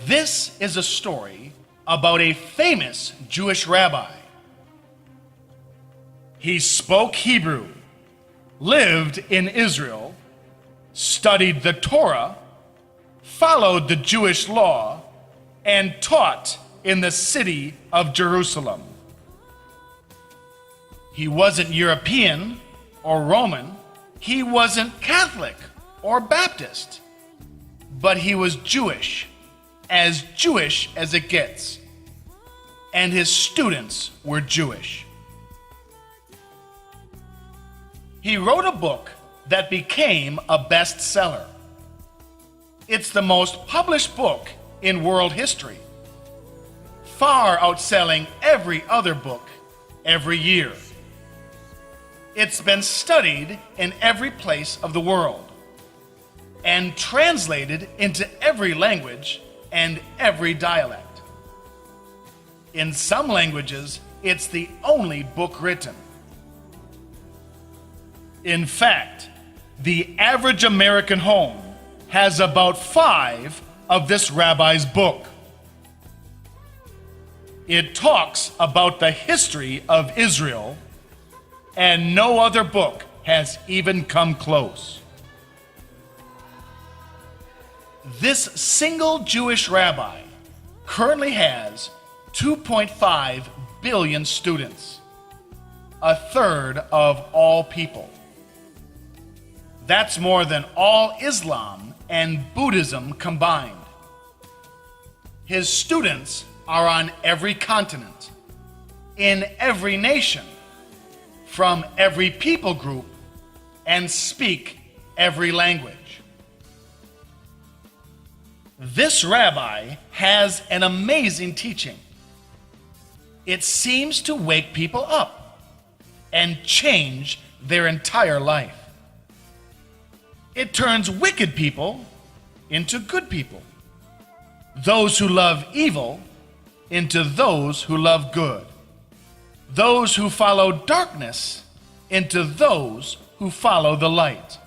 This is a story about a famous Jewish rabbi. He spoke Hebrew, lived in Israel, studied the Torah, followed the Jewish law, and taught in the city of Jerusalem. He wasn't European or Roman. He wasn't Catholic or Baptist. But he was Jewish as it gets. And his students were Jewish. He wrote a book that became a bestseller. It's the most published book in world history, far outselling every other book every year. It's been studied in every place of the world and translated into every language and every dialect. In some languages, it's the only book written. In fact, the average American home has about 5 of this rabbi's book. It talks about the history of Israel, and no other book has even come close. This single Jewish rabbi currently has 2.5 billion students, a third of all people. That's more than all Islam and Buddhism combined. His students are on every continent, in every nation, from every people group, and speak every language. This rabbi has an amazing teaching. It seems to wake people up and change their entire life. It turns wicked people into good people, those who love evil into those who love good, those who follow darkness into those who follow the light.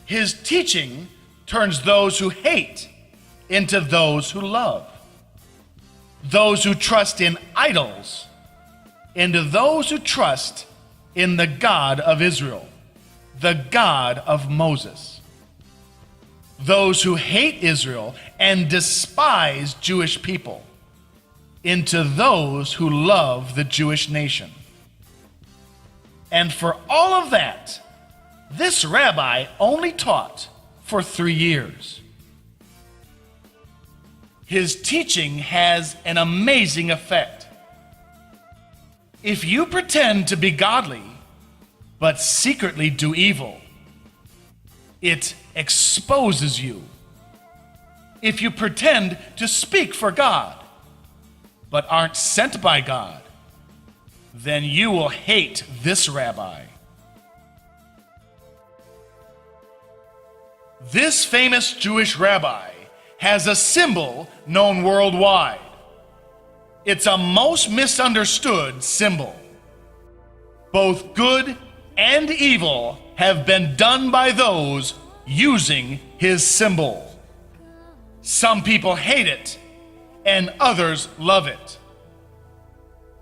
His teaching turns those who hate into those who love, those who trust in idols into those who trust in the God of Israel, the God of Moses. Those who hate Israel and despise Jewish people into those who love the Jewish nation. And for all of that, this rabbi only taught for 3 years. His teaching has an amazing effect. If you pretend to be godly, but secretly do evil, it exposes you. If you pretend to speak for God, but aren't sent by God, then you will hate this rabbi. This famous Jewish rabbi has a symbol known worldwide. It's a most misunderstood symbol. Both good and evil have been done by those using his symbol. Some people hate it, and others love it.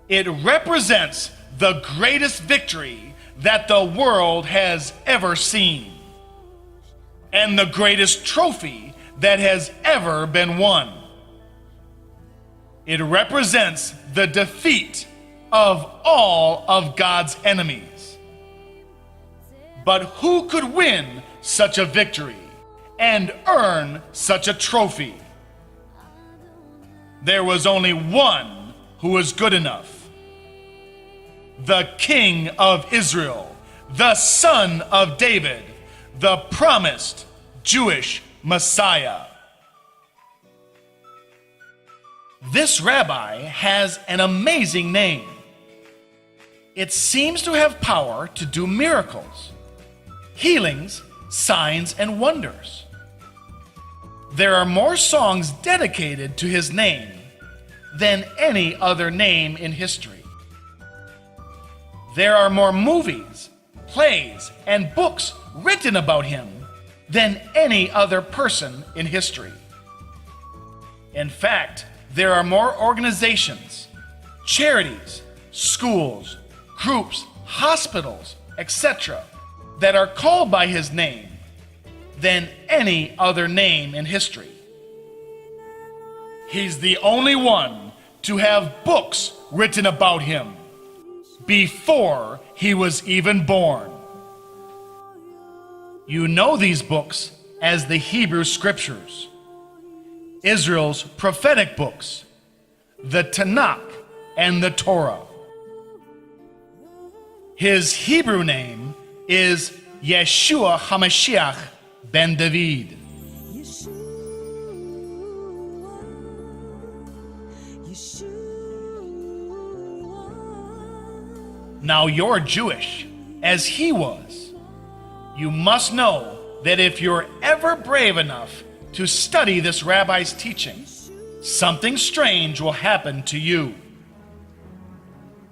It represents the greatest victory that the world has ever seen, and the greatest trophy that has ever been won. It represents the defeat of all of God's enemies. But who could win such a victory and earn such a trophy? There was only one who was good enough. The King of Israel, the Son of David, the promised Jewish Messiah. This rabbi has an amazing name. It seems to have power to do miracles, healings, signs, and wonders. There are more songs dedicated to his name than any other name in history. There are more movies, plays, and books written about him than any other person in history. In fact, there are more organizations, charities, schools, groups, hospitals, etc., that are called by his name than any other name in history. He's the only one to have books written about him before he was even born. You know these books as the Hebrew Scriptures, Israel's prophetic books, the Tanakh and the Torah. His Hebrew name is Yeshua HaMashiach ben David. Now you're Jewish, as he was. You must know that if you're ever brave enough to study this rabbi's teaching, something strange will happen to you.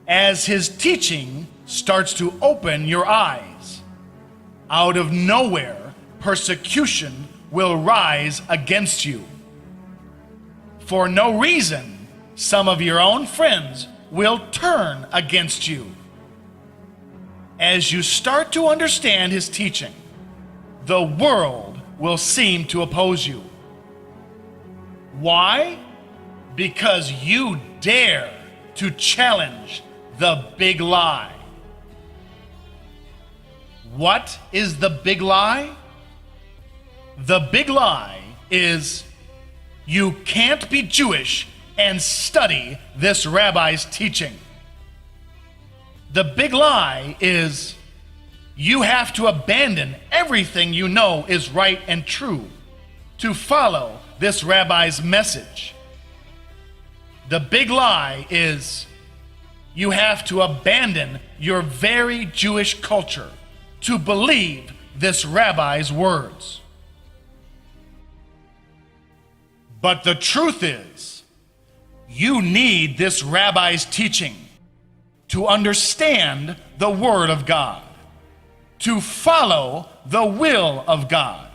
As his teaching starts to open your eyes, out of nowhere, persecution will rise against you. For no reason, some of your own friends will turn against you. As you start to understand his teaching, the world will seem to oppose you. Why? Because you dare to challenge the big lie. What is the big lie? The big lie is you can't be Jewish and study this rabbi's teaching. The big lie is you have to abandon everything you know is right and true to follow this rabbi's message. The big lie is you have to abandon your very Jewish culture to believe this rabbi's words. But the truth is, you need this rabbi's teaching to understand the Word of God, to follow the will of God,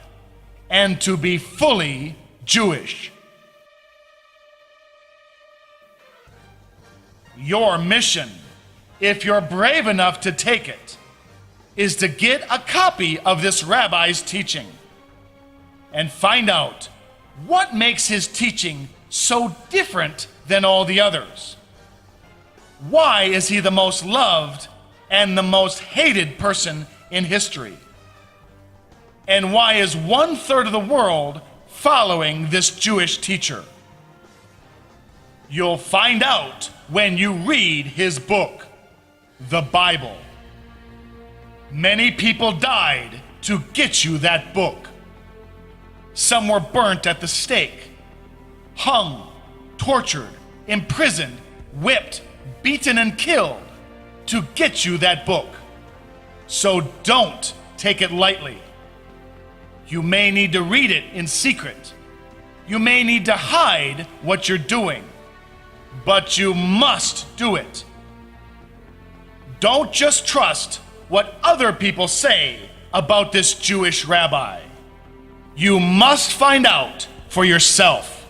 and to be fully Jewish. Your mission, if you're brave enough to take it, is to get a copy of this rabbi's teaching and find out what makes his teaching so different than all the others. Why is he the most loved and the most hated person in history? And why is 1/3 of the world following this Jewish teacher? You'll find out when you read his book, the Bible. Many people died to get you that book. Some were burnt at the stake, hung, tortured, imprisoned, whipped, beaten and killed to get you that book. So don't take it lightly. You may need to read it in secret. You may need to hide what you're doing, but you must do it. Don't just trust what other people say about this Jewish rabbi. You must find out for yourself.